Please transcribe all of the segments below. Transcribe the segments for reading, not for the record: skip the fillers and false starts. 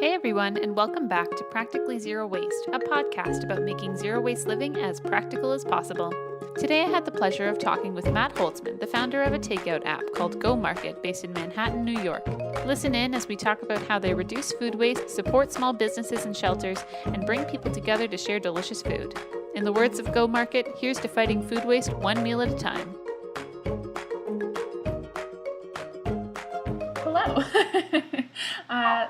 Hey everyone, and welcome back to Practically Zero Waste, a podcast about making zero waste living as practical as possible. Today I had the pleasure of talking with Matt Holtzman, the founder of a takeout app called goMkt based in Manhattan, New York. Listen in as we talk about how they reduce food waste, support small businesses and shelters, and bring people together to share delicious food. In the words of goMkt, here's to fighting food waste one meal at a time. Hello.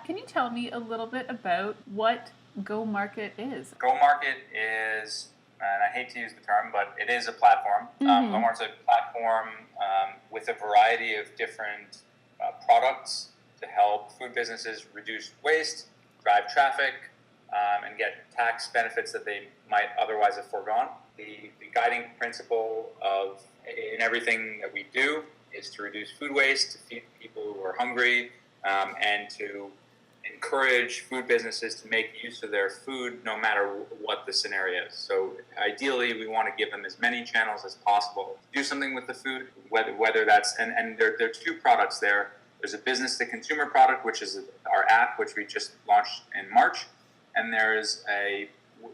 Can you tell me a little bit about what goMkt is? goMkt is, and I hate to use the term, but it is a platform. goMkt is a platform with a variety of different products to help food businesses reduce waste, drive traffic, and get tax benefits that they might otherwise have foregone. The guiding principle in everything that we do is to reduce food waste, to feed people who are hungry, and to encourage food businesses to make use of their food no matter what the scenario is. So ideally, we want to give them as many channels as possible to do something with the food, whether that's, and there are two products there. There's a business-to-consumer product, which is our app, which we just launched in March, and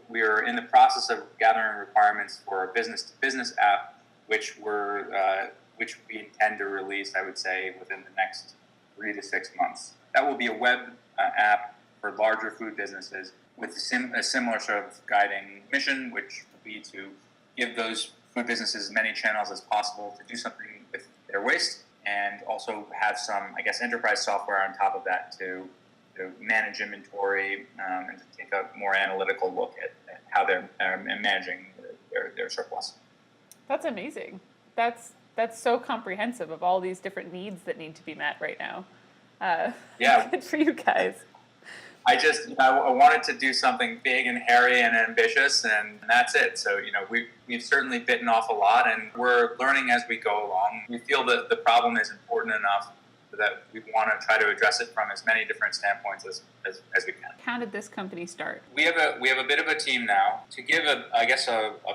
we're in the process of gathering requirements for a business-to-business app, which we intend to release, I would say, within the next 3 to 6 months. That will be a web app for larger food businesses with a similar sort of guiding mission, which will be to give those food businesses as many channels as possible to do something with their waste, and also have some, enterprise software on top of that to manage inventory and to take a more analytical look at how they're managing their surplus. That's amazing. That's so comprehensive of all these different needs that need to be met right now. Good for you guys. I wanted to do something big and hairy and ambitious, and that's it. So, we've certainly bitten off a lot, and we're learning as we go along. We feel that the problem is important enough that we want to try to address it from as many different standpoints as we can. How did this company start? We have a bit of a team now. To give a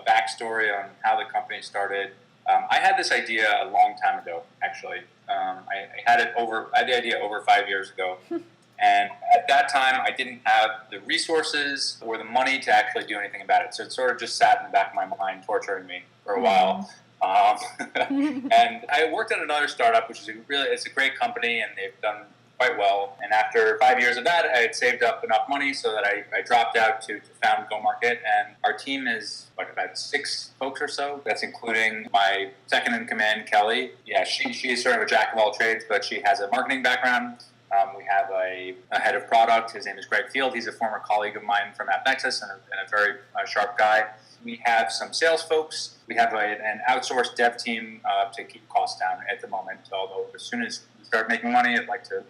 backstory on how the company started, I had this idea a long time ago, actually. I had the idea over 5 years ago. And at that time, I didn't have the resources or the money to actually do anything about it. So it sort of just sat in the back of my mind, torturing me for a while. And I worked at another startup, which is it's a great company, and they've done quite well. And after 5 years of that, I had saved up enough money so that I dropped out to found goMkt. And our team is about 6 folks or so. That's including my second in command, Kelly. Yeah, she's sort of a jack of all trades, but she has a marketing background. We have a head of product. His name is Greg Field. He's a former colleague of mine from AppNexus and a very sharp guy. We have some sales folks. We have an outsourced dev team to keep costs down at the moment. Although as soon as we start making money, I'd like to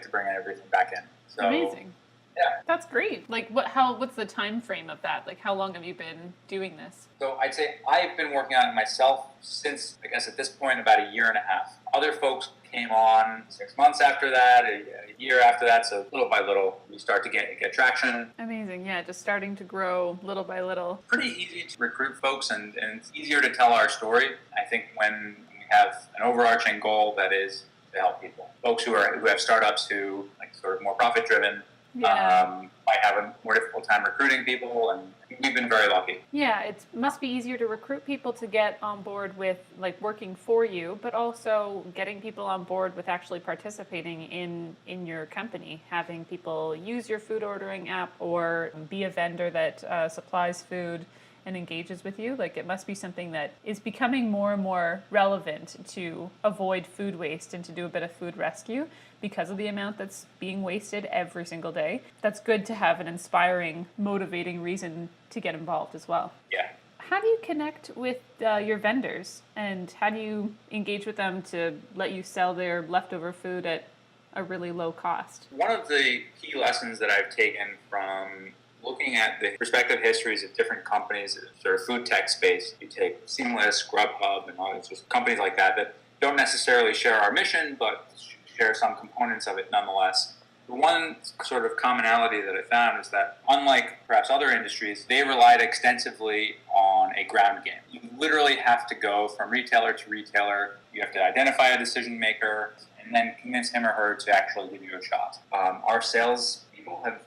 bring everything back in. So, amazing. Yeah. That's great. What's the time frame of that? How long have you been doing this? So I'd say I've been working on it myself since, at this point, about a year and a half. Other folks came on 6 months after that, a year after that. So little by little, we start to get traction. Amazing. Yeah, just starting to grow little by little. Pretty easy to recruit folks, and it's easier to tell our story, I think, when we have an overarching goal that is to help people. Folks who have startups who sort of more profit driven. Yeah. Might have a more difficult time recruiting people, and we've been very lucky. Yeah, it must be easier to recruit people to get on board with working for you, but also getting people on board with actually participating in your company, having people use your food ordering app or be a vendor that supplies food and engages with you. It must be something that is becoming more and more relevant to avoid food waste and to do a bit of food rescue because of the amount that's being wasted every single day. That's good to have an inspiring, motivating reason to get involved as well. Yeah. How do you connect with your vendors, and how do you engage with them to let you sell their leftover food at a really low cost? One of the key lessons that I've taken from looking at the respective histories of different companies, sort of food tech space, you take Seamless, Grubhub, and all these just companies like that don't necessarily share our mission, but share some components of it nonetheless. The one sort of commonality that I found is that, unlike perhaps other industries, they relied extensively on a ground game. You literally have to go from retailer to retailer. You have to identify a decision maker and then convince him or her to actually give you a shot. Our sales people have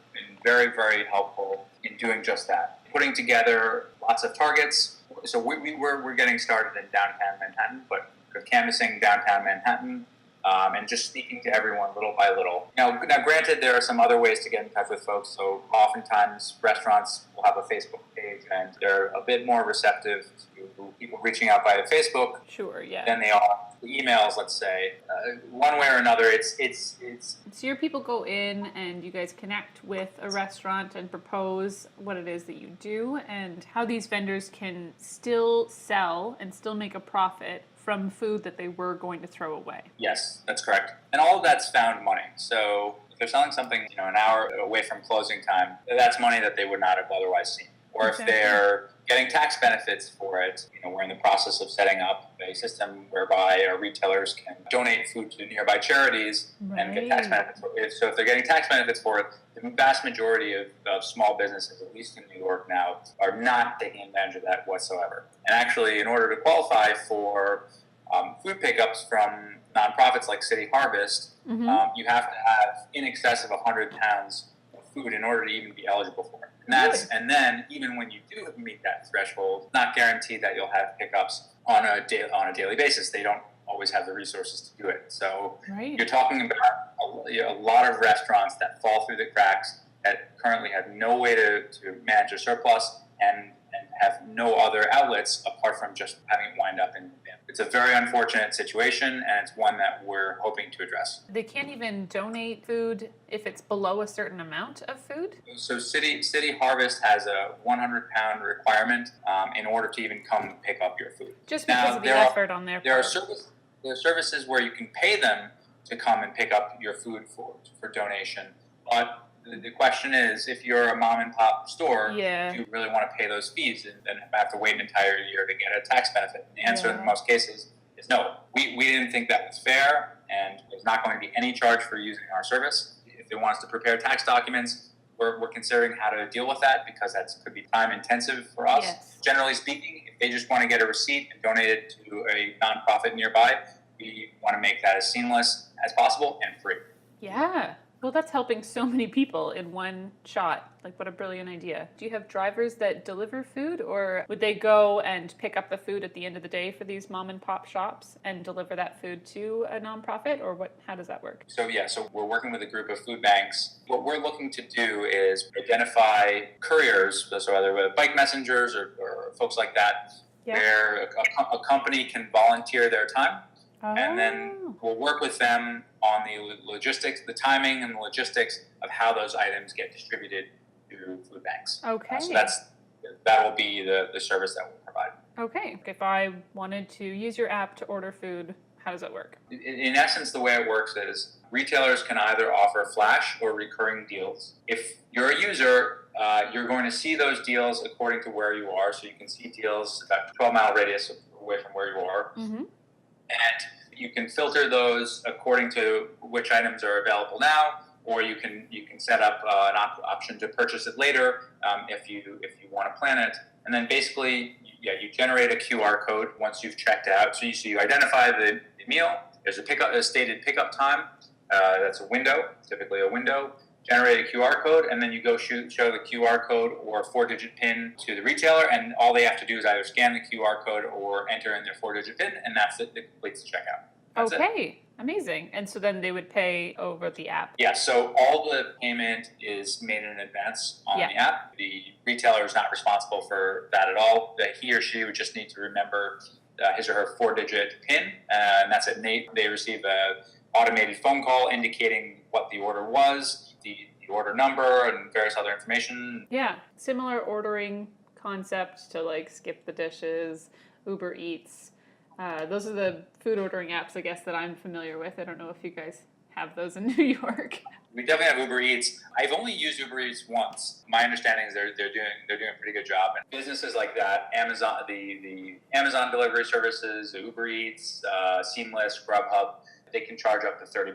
very, very helpful in doing just that. Putting together lots of targets. So we're getting started in downtown Manhattan, but canvassing downtown Manhattan, and just speaking to everyone little by little. Now, granted, there are some other ways to get in touch with folks. So oftentimes restaurants will have a Facebook page, and they're a bit more receptive to people reaching out via Facebook than they are emails, let's say. One way or another, it's. So your people go in and you guys connect with a restaurant and propose what it is that you do and how these vendors can still sell and still make a profit from food that they were going to throw away. Yes, that's correct. And all of that's found money. So if they're selling something, an hour away from closing time, that's money that they would not have otherwise seen. Or if they're getting tax benefits for it, we're in the process of setting up a system whereby our retailers can donate food to nearby charities and get tax benefits for it. So if they're getting tax benefits for it, the vast majority of small businesses, at least in New York now, are not taking advantage of that whatsoever. And actually, in order to qualify for food pickups from nonprofits like City Harvest, you have to have in excess of 100 pounds of food in order to even be eligible for it. And then even when you do meet that threshold, it's not guaranteed that you'll have pickups on a daily basis. They don't always have the resources to do it. So you're talking about a lot of restaurants that fall through the cracks, that currently have no way to manage a surplus and have no other outlets apart from just having it wind up in them. It's a very unfortunate situation, and it's one that we're hoping to address. They can't even donate food if it's below a certain amount of food? So City Harvest has a 100-pound requirement in order to even come pick up your food. Just because of the effort on their part. There are services where you can pay them to come and pick up your food for donation, but the question is, if you're a mom and pop store, do you really want to pay those fees and have to wait an entire year to get a tax benefit? And the answer in most cases is no. We didn't think that was fair, and there's not going to be any charge for using our service. If they want us to prepare tax documents, we're considering how to deal with that, because that could be time intensive for us. Yes. Generally speaking, if they just want to get a receipt and donate it to a nonprofit nearby, we want to make that as seamless as possible and free. Yeah. Well, that's helping so many people in one shot. Like, what a brilliant idea. Do you have drivers that deliver food, or would they go and pick up the food at the end of the day for these mom and pop shops and deliver that food to a nonprofit, or how does that work? So we're working with a group of food banks. What we're looking to do is identify couriers, so either bike messengers or folks like that, where a company can volunteer their time. And then we'll work with them on the logistics, the timing and the logistics of how those items get distributed to food banks. Okay. So that will be the service that we'll provide. Okay. If I wanted to use your app to order food, how does that work? In essence, the way it works is retailers can either offer flash or recurring deals. If you're a user, you're going to see those deals according to where you are. So you can see deals about a 12-mile radius away from where you are. Mm-hmm. And you can filter those according to which items are available now, or you can set up an option to purchase it later if you want to plan it. And then basically, you generate a QR code once you've checked out. So you identify the meal. There's a stated pickup time. That's a window, typically a window. Generate a QR code, and then you go show the QR code or 4-digit PIN to the retailer, and all they have to do is either scan the QR code or enter in their 4-digit PIN, and that's it. It completes the checkout. That's it. Amazing. And so then they would pay over the app. Yeah, so all the payment is made in advance on the app. The retailer is not responsible for that at all. He or she would just need to remember his or her 4-digit PIN, and that's it. They receive an automated phone call indicating what the order was, the order number, and various other information. Yeah, similar ordering concept to like Skip the Dishes, Uber Eats. Those are the food ordering apps, I guess, that I'm familiar with. I don't know if you guys have those in New York. We definitely have Uber Eats. I've only used Uber Eats once. My understanding is they're doing a pretty good job. And businesses like that, Amazon, the Amazon delivery services, Uber Eats, Seamless, Grubhub, they can charge up to 30%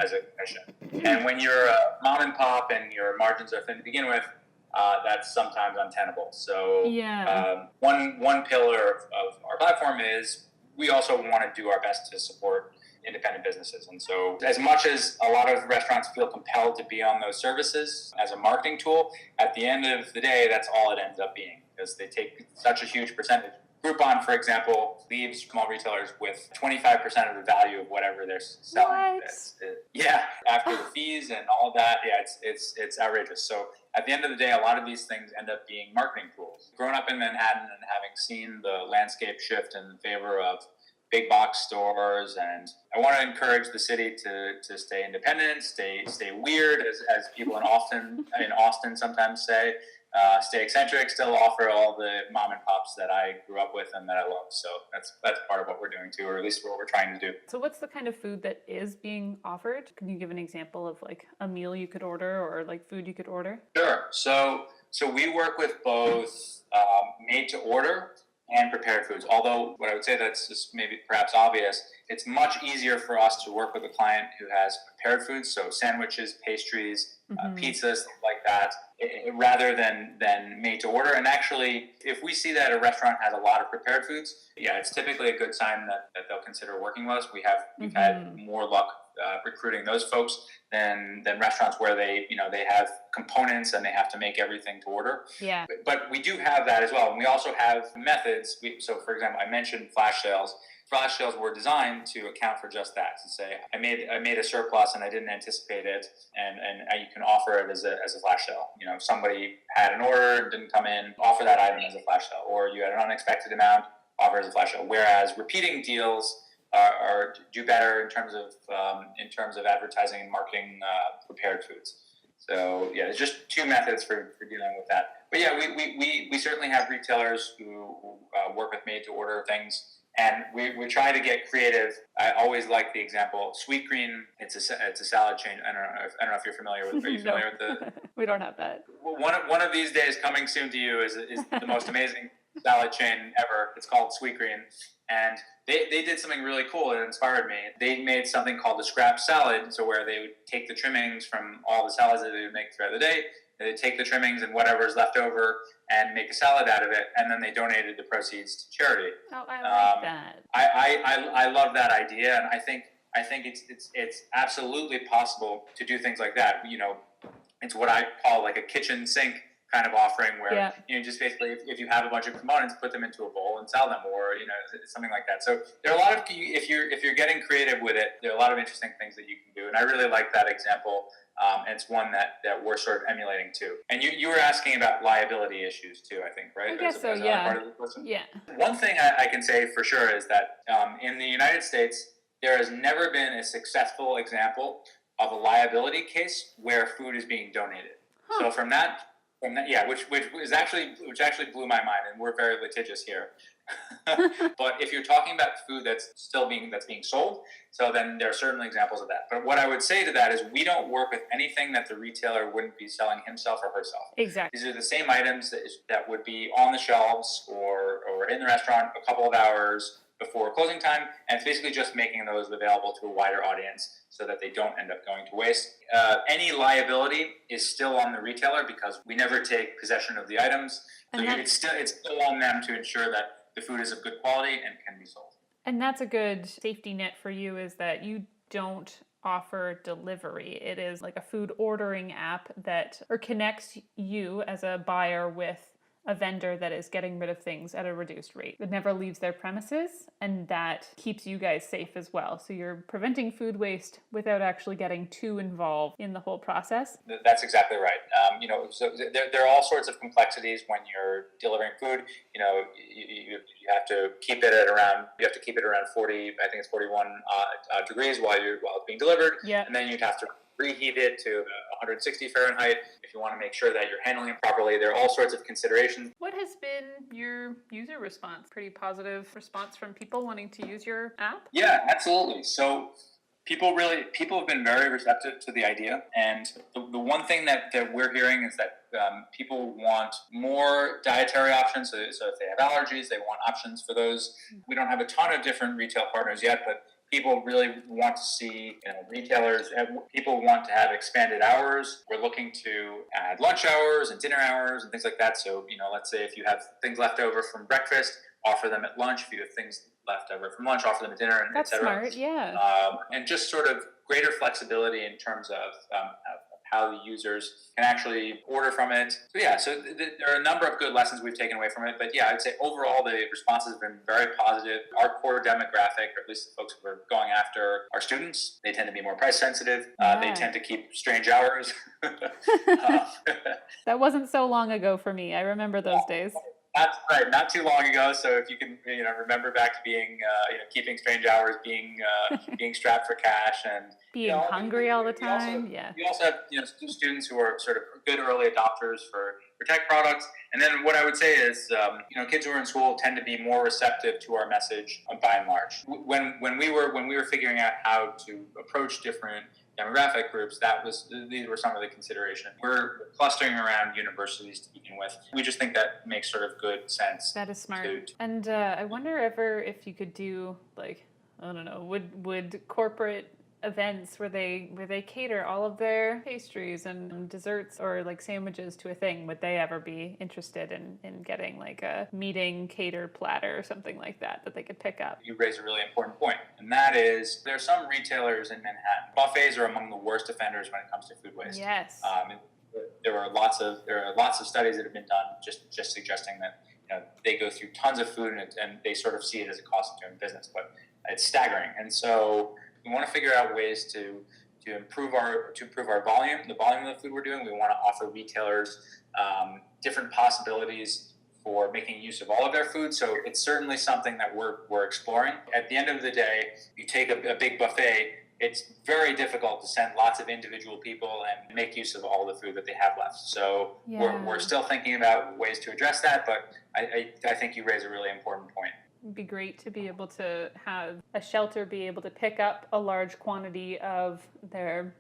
as a commission. And when you're a mom and pop and your margins are thin to begin with, that's sometimes untenable. So one pillar of our platform is we also want to do our best to support independent businesses. And so as much as a lot of restaurants feel compelled to be on those services as a marketing tool, at the end of the day, that's all it ends up being, because they take such a huge percentage. Groupon, for example, leaves small retailers with 25% of the value of whatever they're selling. Yeah, after the fees and all of that, yeah, it's outrageous. So at the end of the day, a lot of these things end up being marketing tools. Growing up in Manhattan and having seen the landscape shift in favor of big box stores, and I want to encourage the city to stay independent, stay weird, as people in Austin sometimes say. Stay eccentric, still offer all the mom and pops that I grew up with and that I love. So that's part of what we're doing too, or at least what we're trying to do. So what's the kind of food that is being offered? Can you give an example of like a meal you could order or like food you could order? Sure. So we work with both made to order and prepared foods. Although what I would say that's just maybe perhaps obvious, it's much easier for us to work with a client who has prepared foods, so sandwiches, pastries, pizzas, things like that, rather than made to order. And actually, if we see that a restaurant has a lot of prepared foods, yeah, it's typically a good sign that they'll consider working with us. We've had more luck recruiting those folks than restaurants where they have components and they have to make everything to order. Yeah. But we do have that as well. And we also have methods. So for example, I mentioned flash sales. Flash sales were designed to account for just that, to say, I made a surplus and I didn't anticipate it, and you can offer it as a flash sale. Somebody had an order, didn't come in, offer that item as a flash sale, or you had an unexpected amount, offer as a flash sale. Whereas repeating deals are do better in terms of advertising and marketing prepared foods. So yeah, there's just two methods for dealing with that. But yeah, we certainly have retailers who work with made to order things. And we try to get creative. I always like the example, Sweetgreen. It's a salad chain. I don't know if you're familiar with. Are you familiar with the? We don't have that. One of these days, coming soon to you, is the most amazing salad chain ever. It's called Sweetgreen, and they did something really cool that inspired me. They made something called a scrap salad, so where they would take the trimmings from all the salads that they would make throughout the day. They take the trimmings and whatever's left over and make a salad out of it, and then they donated the proceeds to charity. Oh, I like that. I love that idea, and I think it's absolutely possible to do things like that. It's what I call like a kitchen sink kind of offering, where just basically if you have a bunch of components, put them into a bowl and sell them, or something like that. So there are a lot of if you're getting creative with it, there are a lot of interesting things that you can do, and I really like that example. And it's one that we're sort of emulating too. And you were asking about liability issues too, I think, right? I guess so, yeah. Part of the question? Yeah. One thing I can say for sure is that in the United States, there has never been a successful example of a liability case where food is being donated. Huh. So from that, yeah, which actually blew my mind, and we're very litigious here. But if you're talking about food that's being sold, so then there are certainly examples of that. But what I would say to that is we don't work with anything that the retailer wouldn't be selling himself or herself. Exactly. These are the same items that would be on the shelves or in the restaurant a couple of hours before closing time, and it's basically just making those available to a wider audience so that they don't end up going to waste. Any liability is still on the retailer because we never take possession of the items. So it's still on them to ensure that the food is of good quality and can be sold. And that's a good safety net for you, is that you don't offer delivery. It is like a food ordering app that connects you as a buyer with a vendor that is getting rid of things at a reduced rate. It never leaves their premises, and that keeps you guys safe as well. So you're preventing food waste without actually getting too involved in the whole process. That's exactly right. So there are all sorts of complexities when you're delivering food. You have to keep it at around 40. I think it's 41 degrees while it's being delivered. Yeah. And then you'd have to reheat it to 160 Fahrenheit if you want to make sure that you're handling it properly. There are all sorts of considerations. What has been your user response? Pretty positive response from people wanting to use your app? Yeah, absolutely. So people have been very receptive to the idea. And the one thing that we're hearing is that people want more dietary options. So if they have allergies, they want options for those. We don't have a ton of different retail partners yet, but people really want to see retailers. People want to have expanded hours. We're looking to add lunch hours and dinner hours and things like that. So let's say if you have things left over from breakfast, offer them at lunch. If you have things leftover from lunch, offer them at dinner, and et That's cetera. smart. Yeah. And just sort of greater flexibility in terms of how the users can actually order from it. So yeah, there are a number of good lessons we've taken away from it. But yeah, I'd say overall the responses have been very positive. Our core demographic, or at least the folks who we're going after, are students. They tend to be more price sensitive. They tend to keep strange hours. That wasn't so long ago for me. I remember those days. That's right, not too long ago. So if you can, remember back to being, keeping strange hours, being strapped for cash, and being hungry all the time. We also have students who are sort of good early adopters for tech products. And then what I would say is, kids who are in school tend to be more receptive to our message by and large. When we were figuring out how to approach different demographic groups, these were some of the considerations. We're clustering around universities to begin with. We just think that makes sort of good sense. That is smart. And I wonder if you could do, like, I don't know, would corporate events where they cater all of their pastries and desserts or like sandwiches to a thing, would they ever be interested in getting like a meeting cater platter or something like that they could pick up? You raise a really important point, and that is there are some retailers in Manhattan. Buffets are among the worst offenders when it comes to food waste. Yes. There are lots of studies that have been done just suggesting that they go through tons of food and they sort of see it as a cost of doing business, but it's staggering. And so we want to figure out ways to improve our volume, the volume of the food we're doing. We want to offer retailers different possibilities for making use of all of their food. So it's certainly something that we're exploring. At the end of the day, you take a big buffet. It's very difficult to send lots of individual people and make use of all the food that they have left. So we're still thinking about ways to address that. But I think you raise a really important point. It'd be great to be able to have a shelter be able to pick up a large quantity of their,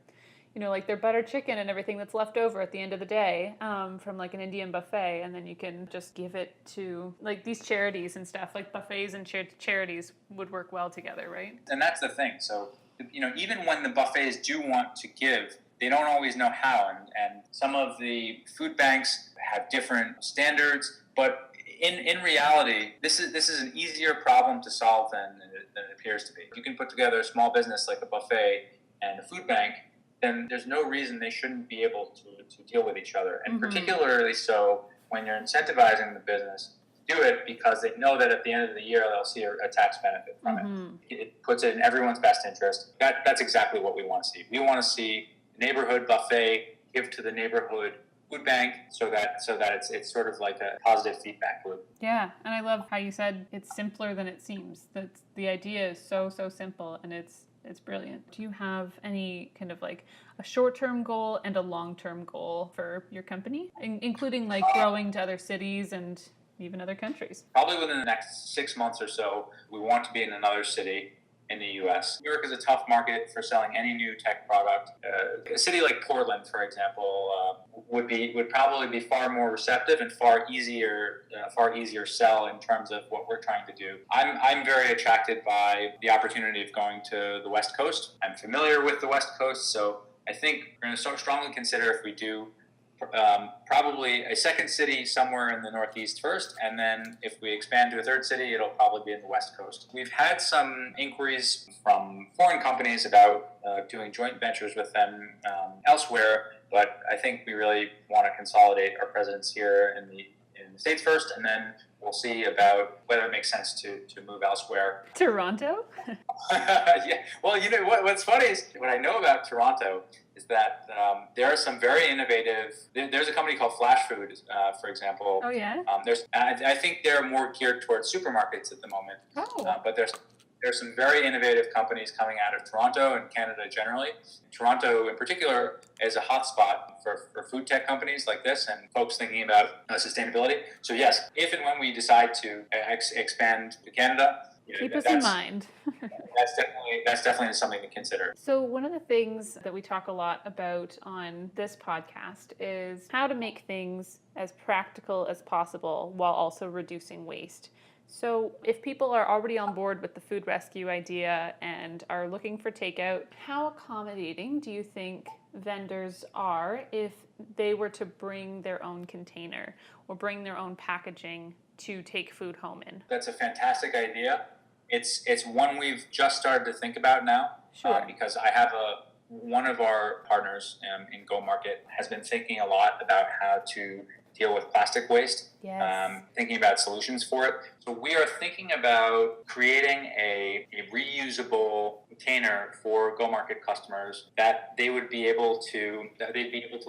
like their butter chicken and everything that's left over at the end of the day from like an Indian buffet, and then you can just give it to like these charities and stuff. Like buffets and charities would work well together, right? And that's the thing. So, even when the buffets do want to give, they don't always know how. And some of the food banks have different standards, but in reality, this is an easier problem to solve than it appears to be. If you can put together a small business like a buffet and a food bank, then there's no reason they shouldn't be able to deal with each other. And particularly so when you're incentivizing the business to do it, because they know that at the end of the year they'll see a tax benefit from it. It puts it in everyone's best interest. That's exactly what we want to see. We want to see the neighborhood buffet give to the neighborhood food bank so that it's sort of like a positive feedback loop. Yeah, and I love how you said it's simpler than it seems. That the idea is so simple, and it's brilliant. Do you have any kind of like a short-term goal and a long-term goal for your company, including like growing to other cities and even other countries? Probably within the next 6 months or so, we want to be in another city in the U.S. New York is a tough market for selling any new tech product. A city like Portland, for example, would probably be far more receptive and far easier sell in terms of what we're trying to do. I'm very attracted by the opportunity of going to the West Coast. I'm familiar with the West Coast, so I think we're going to so strongly consider if we do probably a second city somewhere in the Northeast first, and then if we expand to a third city, it'll probably be in the West Coast. We've had some inquiries from foreign companies about doing joint ventures with them elsewhere, but I think we really want to consolidate our presence here in the States first, and then we'll see about whether it makes sense to move elsewhere. Toronto? Yeah. Well, what's funny is what I know about Toronto is that there are some very innovative. There's a company called Flash Food, for example. Oh yeah. I think they're more geared towards supermarkets at the moment. Oh. But there's some very innovative companies coming out of Toronto and Canada generally. Toronto, in particular, is a hotspot for food tech companies like this and folks thinking about sustainability. So yes, if and when we decide to expand to Canada, keep us in mind. that's definitely something to consider. So one of the things that we talk a lot about on this podcast is how to make things as practical as possible while also reducing waste. So if people are already on board with the food rescue idea and are looking for takeout, how accommodating do you think vendors are if they were to bring their own container or bring their own packaging to take food home in? That's a fantastic idea. It's one we've just started to think about now. Sure. Because I have one of our partners in goMkt has been thinking a lot about how to deal with plastic waste, Yes. thinking about solutions for it. So we are thinking about creating a reusable container for goMkt customers that they'd be able to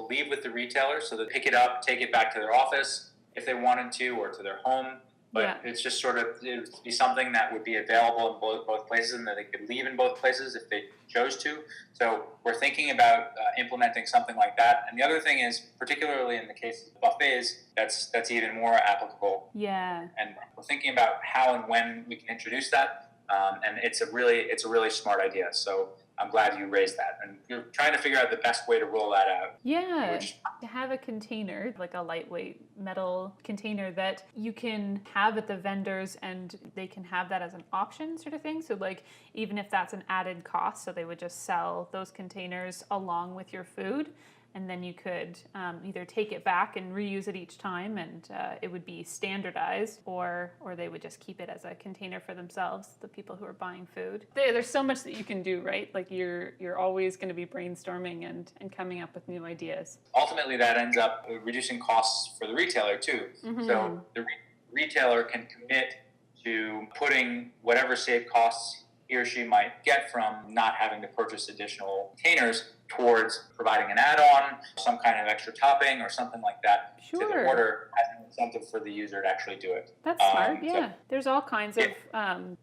leave with the retailer, so they pick it up, take it back to their office if they wanted to, or to their home. But it's just sort of, it would be something that would be available in both places, and that they could leave in both places if they chose to. So we're thinking about implementing something like that. And the other thing is, particularly in the case of buffets, that's even more applicable. Yeah. And we're thinking about how and when we can introduce that. And it's a really smart idea. So I'm glad you raised that. And you're trying to figure out the best way to roll that out. Yeah, to have a container, like a lightweight metal container that you can have at the vendors, and they can have that as an option sort of thing. So like, even if that's an added cost, so they would just sell those containers along with your food, and then you could either take it back and reuse it each time, and it would be standardized, or they would just keep it as a container for themselves, the people who are buying food. There's so much that you can do, right? Like you're always going to be brainstorming and coming up with new ideas. Ultimately, that ends up reducing costs for the retailer too. Mm-hmm. So the retailer can commit to putting whatever saved costs he or she might get from not having to purchase additional containers towards providing an add-on, some kind of extra topping or something like that to the order as an incentive for the user to actually do it. That's smart, yeah. So, there's all kinds of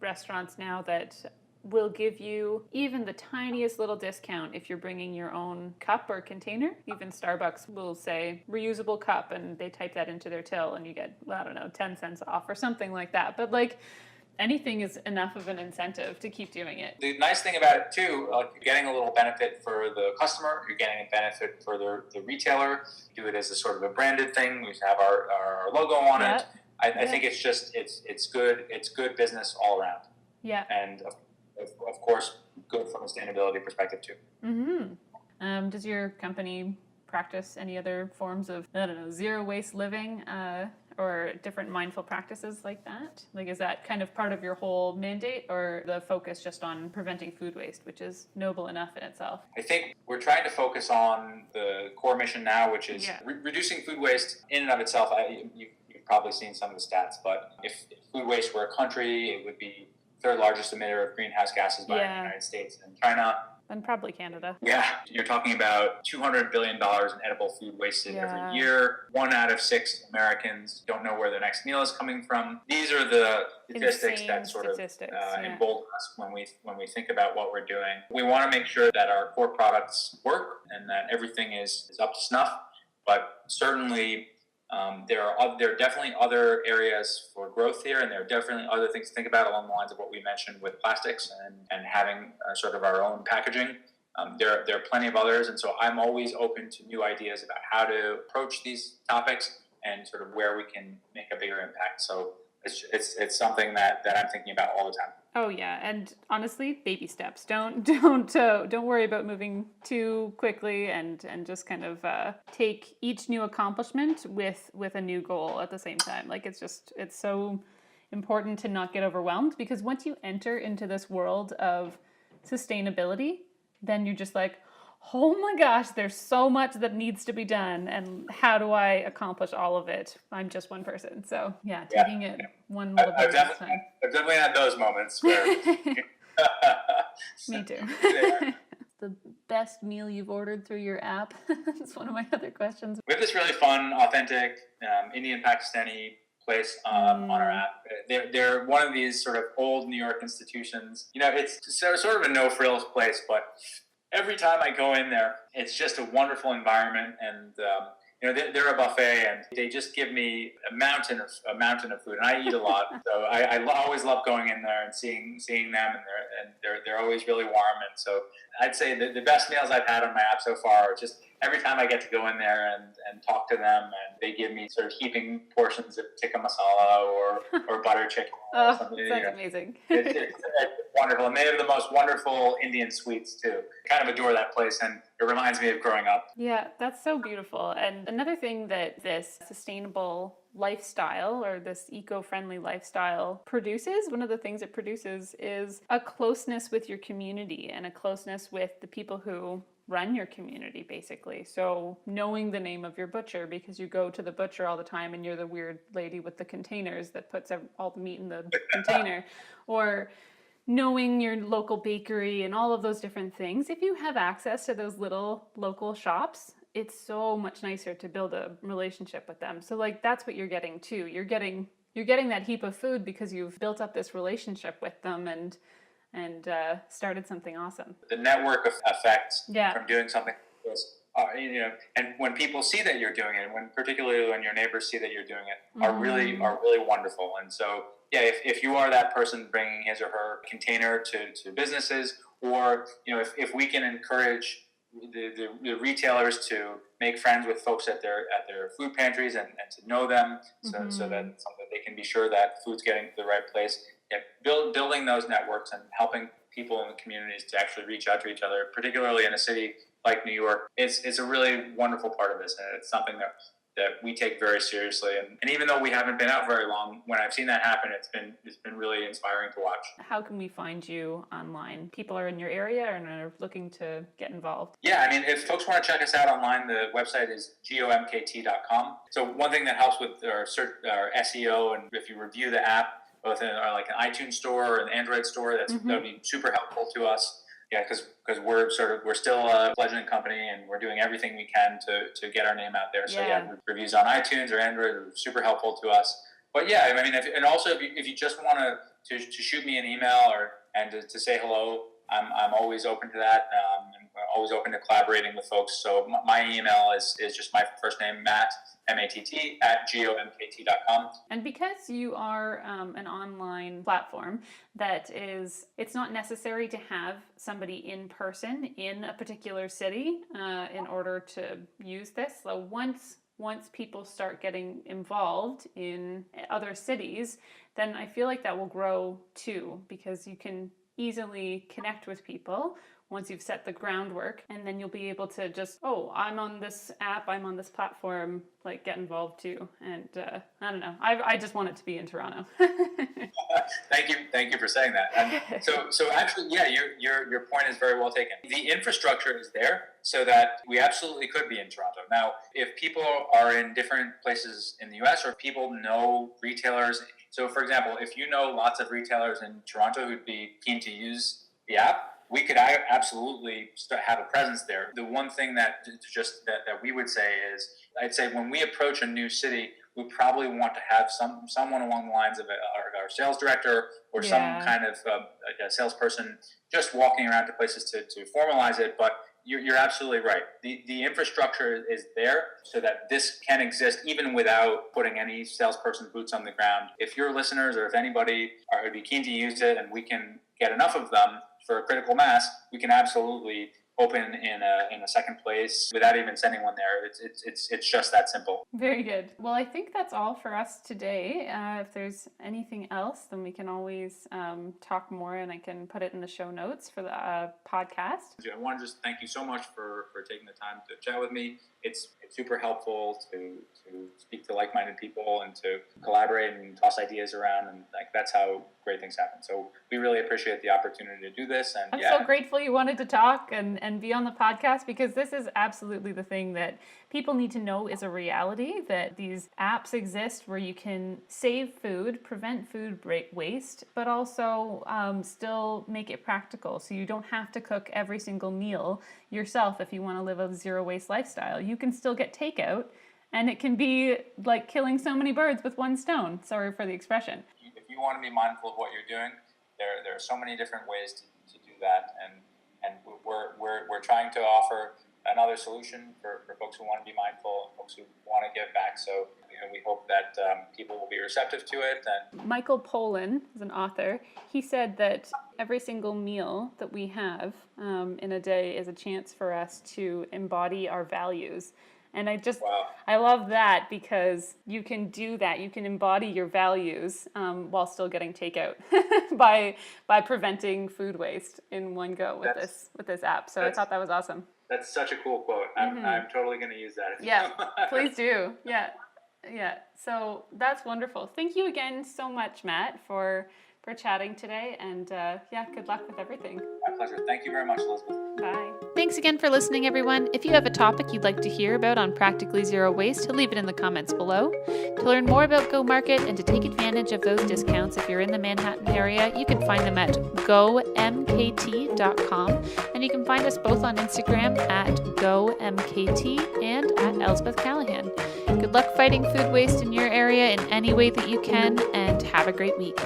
restaurants now that will give you even the tiniest little discount if you're bringing your own cup or container. Even Starbucks will say reusable cup, and they type that into their till, and you get, I don't know, 10 cents off or something like that. But like, anything is enough of an incentive to keep doing it. The nice thing about it too, you're getting a little benefit for the customer, you're getting a benefit for the retailer. You do it as a sort of a branded thing. We have our logo on it. I think it's just it's good business all around. Yeah. And of course, good from a sustainability perspective too. Mm-hmm. Does your company practice any other forms of, I don't know, zero waste living? Or different mindful practices like that? Like, is that kind of part of your whole mandate, or the focus just on preventing food waste, which is noble enough in itself? I think we're trying to focus on the core mission now, which is reducing food waste in and of itself. You've probably seen some of the stats, but if food waste were a country, it would be third largest emitter of greenhouse gases by the United States and China. And probably Canada. Yeah, you're talking about $200 billion in edible food wasted every year. 1 out of 6 Americans don't know where their next meal is coming from. These are the statistics that sort of embolden us when we think about what we're doing. We want to make sure that our core products work and that everything is up to snuff, but certainly there are definitely other areas for growth here, and there are definitely other things to think about along the lines of what we mentioned with plastics and having sort of our own packaging. There are plenty of others, and so I'm always open to new ideas about how to approach these topics and sort of where we can make a bigger impact. So it's something that I'm thinking about all the time. Oh yeah, and honestly, baby steps. Don't worry about moving too quickly, and just kind of take each new accomplishment with a new goal at the same time. Like, it's so important to not get overwhelmed, because once you enter into this world of sustainability, then you're just like, oh my gosh, there's so much that needs to be done, and how do I accomplish all of it? I'm just one person. So taking it one little bit at a time. I've definitely had those moments where Me too. The best meal you've ordered through your app? That's one of my other questions. We have this really fun, authentic Indian Pakistani place on our app. They're one of these sort of old New York institutions. It's sort of a no-frills place, but every time I go in there, it's just a wonderful environment, and they're a buffet, and they just give me a mountain of food, and I eat a lot. So I always love going in there and seeing them, and they're always really warm. And so I'd say the best meals I've had on my app so far are just every time I get to go in there and talk to them, and they give me sort of heaping portions of tikka masala or butter chicken. Oh, that's amazing. It's wonderful. And they have the most wonderful Indian sweets too. Kind of adore that place, and it reminds me of growing up. Yeah, that's so beautiful. And another thing that this sustainable lifestyle or this eco-friendly lifestyle produces, one of the things it produces is a closeness with your community and a closeness with the people who run your community, basically. So knowing the name of your butcher because you go to the butcher all the time and you're the weird lady with the containers that puts all the meat in the container, or knowing your local bakery and all of those different things. If you have access to those little local shops, it's so much nicer to build a relationship with them. So like that's what you're getting too. You're getting that heap of food because you've built up this relationship with them and started something awesome. The network effect Yeah. from doing something like this, and when people see that you're doing it, particularly when your neighbors see that you're doing it, are really wonderful. And so, yeah, if you are that person bringing his or her container to businesses, or if we can encourage the retailers to make friends with folks at their food pantries and to know them, so that they can be sure that food's getting to the right place. Yeah, building those networks and helping people in the communities to actually reach out to each other, particularly in a city like New York, it's a really wonderful part of this, and it's something that we take very seriously. And even though we haven't been out very long, when I've seen that happen, it's been really inspiring to watch. How can we find you online? People are in your area and are looking to get involved. Yeah, I mean, if folks want to check us out online, the website is goMkt.com. So one thing that helps with our SEO, and if you review the app, both in like an iTunes store or an Android store, that would be super helpful to us. Yeah, because we're still a fledgling company and we're doing everything we can to get our name out there. So yeah, reviews on iTunes or Android are super helpful to us. But yeah, I mean, if you just want to shoot me an email and to say hello, I'm always open to that. I'm always open to collaborating with folks. So my email is just my first name, Matt, MATT, @goMkt.com. And because you are an online platform it's not necessary to have somebody in person in a particular city in order to use this. So once people start getting involved in other cities, then I feel like that will grow too, because you can easily connect with people once you've set the groundwork, and then you'll be able to just, I'm on this app, I'm on this platform, like get involved too. And I don't know, I just want it to be in Toronto. Thank you for saying that. And so actually, yeah, your point is very well taken. The infrastructure is there so that we absolutely could be in Toronto. Now, if people are in different places in the US, or people know retailers, so for example, if you know lots of retailers in Toronto who'd be keen to use the app, we could absolutely have a presence there. The one thing that we would say is, I'd say when we approach a new city, we probably want to have someone along the lines of our sales director or some kind of a salesperson just walking around to places to formalize it. But you're absolutely right. The infrastructure is there so that this can exist even without putting any salesperson boots on the ground. If your listeners or if anybody would be keen to use it and we can get enough of them for a critical mass, we can absolutely open in a second place without even sending one there. It's just that simple. Very good. Well, I think that's all for us today. If there's anything else, then we can always talk more, and I can put it in the show notes for the podcast. I want to just thank you so much for taking the time to chat with me. It's super helpful to speak to like-minded people and to collaborate and toss ideas around, and like that's how great things happen. So we really appreciate the opportunity to do this. And I'm so grateful you wanted to talk and be on the podcast, because this is absolutely the thing that people need to know is a reality, that these apps exist where you can save food, prevent food waste, but also still make it practical. So you don't have to cook every single meal yourself if you want to live a zero waste lifestyle. You can still get takeout, and it can be like killing so many birds with one stone. Sorry for the expression. If you want to be mindful of what you're doing, there are so many different ways to do that, and we're trying to offer another solution for folks who want to be mindful and folks who want to give back. So we hope that people will be receptive to it. And Michael Pollan is an author. He said that every single meal that we have in a day is a chance for us to embody our values. And I love that, because you can do that. You can embody your values while still getting takeout by preventing food waste in one go with this app. So I thought that was awesome. That's such a cool quote. I'm totally going to use that. Yeah, please do. Yeah. Yeah, so that's wonderful. Thank you again so much, Matt, for chatting today, and yeah, good luck with everything. My pleasure. Thank you very much, Elizabeth. Bye. Thanks again for listening, everyone. If you have a topic you'd like to hear about on Practically Zero Waste, leave it in the comments below. To learn more about goMkt and to take advantage of those discounts if you're in the Manhattan area, you can find them at goMkt.com, and you can find us both on Instagram at goMkt and at Elspeth Callahan. Good luck fighting food waste in your area in any way that you can, and have a great week.